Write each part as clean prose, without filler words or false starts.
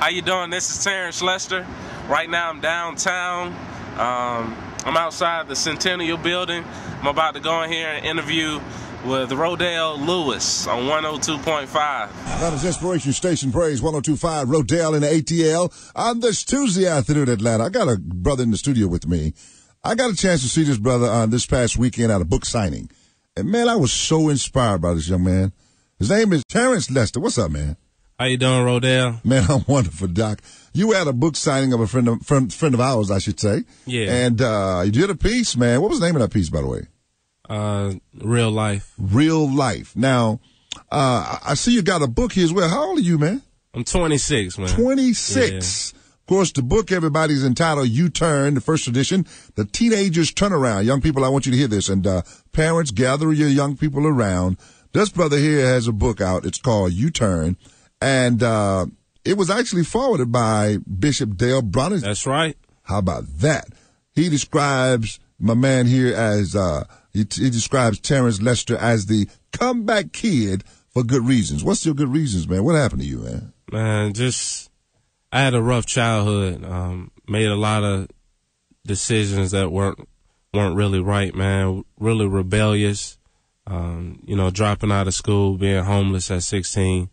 How you doing? This is Terence Lester. Right now I'm downtown. I'm outside the Centennial Building. I'm about to go in here and interview with Rhodell Lewis on 102.5. That is Inspiration Station Praise 102.5, Rhodell in the ATL on this Tuesday afternoon in Atlanta. I got a brother in the studio with me. I got a chance to see this brother on this past weekend at a book signing. And, man, I was so inspired by this young man. His name is Terence Lester. What's up, man? How you doing, Rhodell? Man, I'm wonderful, Doc. You had a book signing of a friend of ours, I should say. Yeah. And you did a piece, man. What was the name of that piece, by the way? Real Life. Real Life. Now, I see you got a book here as well. How old are you, man? I'm 26, man. 26. Yeah. Of course, the book, everybody's entitled U-Turn, the first edition, The Teenager's Turnaround. Young people, I want you to hear this. And parents, gather your young people around. This brother here has a book out. It's called U-Turn. And it was actually forwarded by Bishop Dale Bronner. That's right. How about that? He describes my man here as he describes Terence Lester as the comeback kid for good reasons. What's your good reasons, man? What happened to you, man? Man, I had a rough childhood. Made a lot of decisions that weren't really right, man. Really rebellious. Dropping out of school, being homeless at 16.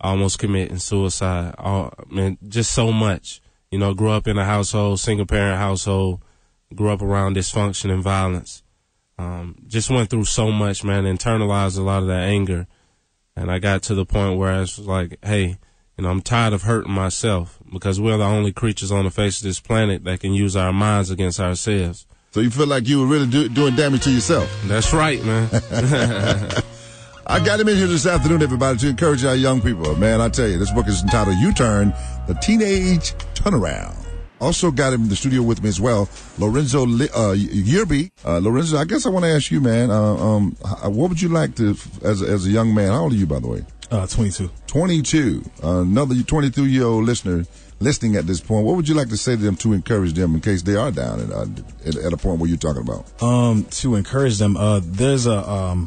Almost committing suicide. Just so much. Grew up in a household, single parent household. Grew up around dysfunction and violence. Just went through so much, man, internalized a lot of that anger. And I got to the point where I was like, hey, I'm tired of hurting myself because we're the only creatures on the face of this planet that can use our minds against ourselves. So you feel like you were really doing damage to yourself? That's right, man. I got him in here this afternoon, everybody, to encourage our young people. Man, I tell you, this book is entitled U-Turn, The Teenage Turnaround. Also got him in the studio with me as well, Lorenzo Yerby. Lorenzo, I guess I want to ask you, man, what would you like to, as a young man, how old are you, by the way? 22. 22. Another 22-year-old listener listening at this point, what would you like to say to them to encourage them in case they are down at a point where you're talking about? To encourage them, there's a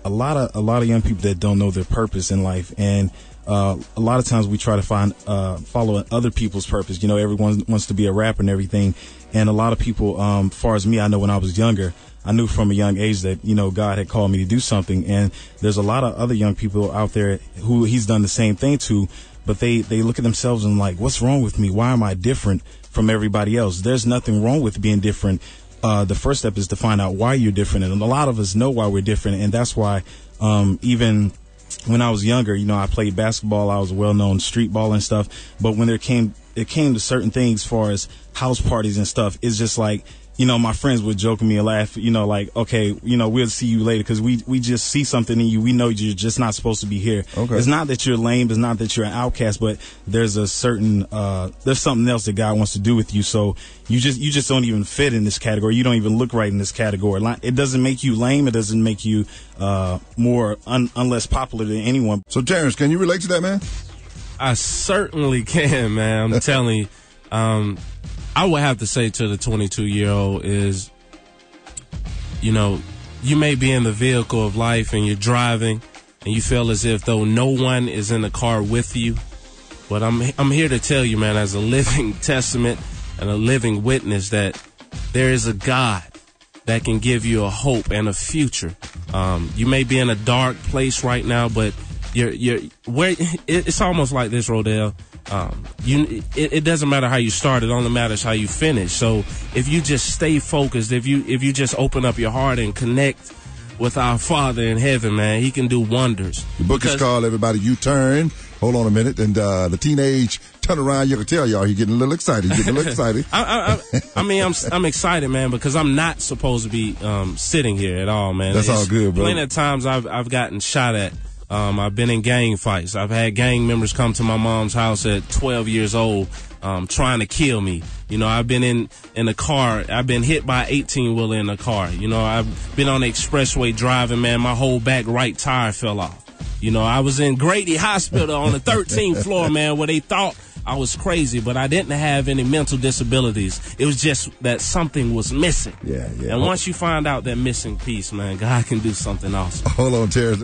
lot of young people that don't know their purpose in life, and a lot of times we try to follow other people's purpose. Everyone wants to be a rapper and everything, and a lot of people, as far as me, I know when I was younger, I knew from a young age that, God had called me to do something, and there's a lot of other young people out there who he's done the same thing to, but they look at themselves and like, what's wrong with me? Why am I different from everybody else? There's nothing wrong with being different. The first step is to find out why you're different, and a lot of us know why we're different, and that's why even when I was younger, I played basketball. I was a well-known street baller and stuff, but when it came to certain things as far as house parties and stuff, it's just like, my friends would joke with me and laugh, like, okay, we'll see you later because we just see something in you. We know you're just not supposed to be here. Okay. It's not that you're lame. It's not that you're an outcast, but there's a certain, there's something else that God wants to do with you. So you just don't even fit in this category. You don't even look right in this category. It doesn't make you lame. It doesn't make you, unless popular than anyone. So Terence, can you relate to that, man? I certainly can, man. I'm telling you, I would have to say to the 22-year-old is, you may be in the vehicle of life and you're driving and you feel as if though no one is in the car with you. But I'm here to tell you, man, as a living testament and a living witness that there is a God that can give you a hope and a future. You may be in a dark place right now, but it's almost like this, Rhodell. It doesn't matter how you start, it only matters how you finish. So if you just stay focused, if you just open up your heart and connect with our Father in heaven, man, he can do wonders. The book is called, everybody, U-Turn. Hold on a minute. And the teenage turnaround, you can tell y'all he's getting a little excited. I'm excited, man, because I'm not supposed to be sitting here at all, man. That's all good, bro. Plenty of times I've gotten shot at. I've been in gang fights. I've had gang members come to my mom's house at 12 years old, trying to kill me. I've been in a car. I've been hit by an 18-wheeler in a car. I've been on the expressway driving, man. My whole back right tire fell off. I was in Grady Hospital on the 13th floor, man, where they thought I was crazy, but I didn't have any mental disabilities. It was just that something was missing. Yeah. And once you find out that missing piece, man, God can do something awesome. Hold on, Terence.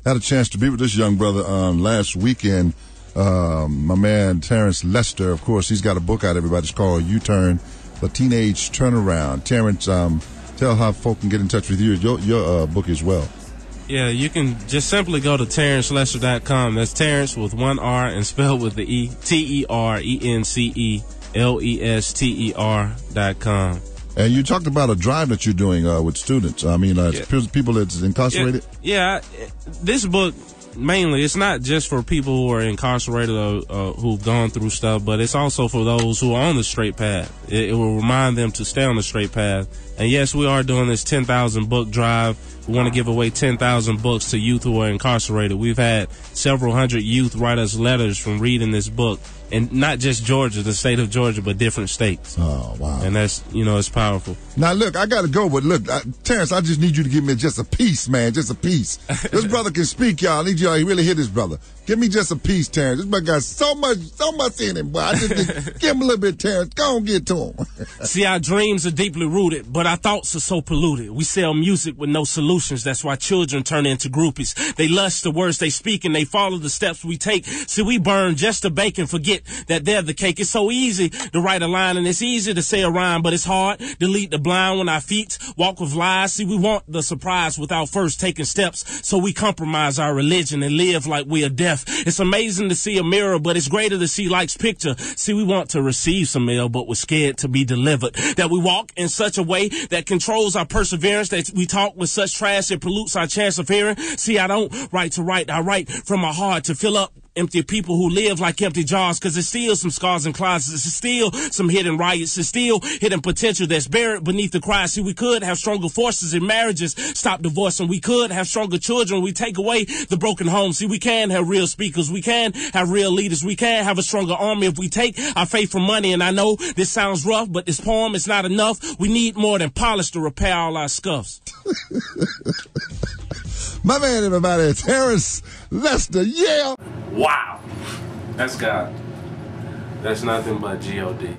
Had a chance to be with this young brother last weekend My man Terence Lester, of course, he's got a book out, everybody. It's called U-Turn, The Teenage Turnaround. Terence, tell how folk can get in touch with you, your book as well. Yeah, you can just simply go to TerenceLester.com. That's Terence with one R and spelled with the E, TerenceLester.com. And you talked about a drive that you're doing with students. I mean, people that's incarcerated. Yeah, this book mainly, it's not just for people who are incarcerated or who've gone through stuff, but it's also for those who are on the straight path. It will remind them to stay on the straight path. And yes, we are doing this 10,000 book drive. We want to give away 10,000 books to youth who are incarcerated. We've had several hundred youth write us letters from reading this book. And not just Georgia, the state of Georgia, but different states. Oh, wow. And that's, it's powerful. Now, look, I got to go, but look, Terence, I just need you to give me just a piece, man, just a piece. This brother can speak, y'all. I need y'all to really hear this brother. Give me just a piece, Terence. This brother got so much in him, boy. I just give him a little bit, Terence. Go on, get to him. See, our dreams are deeply rooted, but our thoughts are so polluted. We sell music with no solutions. That's why children turn into groupies. They lust the words they speak and they follow the steps we take. See, we burn just to bake and forget that they're the cake. It's so easy to write a line and it's easy to say a rhyme, but it's hard to lead the blind when our feet walk with lies. See, we want the surprise without first taking steps, so we compromise our religion and live like we are deaf. It's amazing to see a mirror, but it's greater to see life's picture. See, we want to receive some mail, but we're scared to be delivered. That we walk in such a way that controls our perseverance, that we talk with such trash it pollutes our chance of hearing. See, I don't write to write. I write from my heart to fill up empty people who live like empty jars, because there's still some scars and closets. There's still some hidden riots. There's still hidden potential that's buried beneath the cry. See, we could have stronger forces in marriages, stop divorcing. We could have stronger children. We take away the broken homes. See, we can have real speakers. We can have real leaders. We can have a stronger army if we take our faith from money. And I know this sounds rough, but this poem is not enough. We need more than polish to repair all our scuffs. My man, everybody, Terence Lester, yeah. Wow. That's God. That's nothing but G.O.D.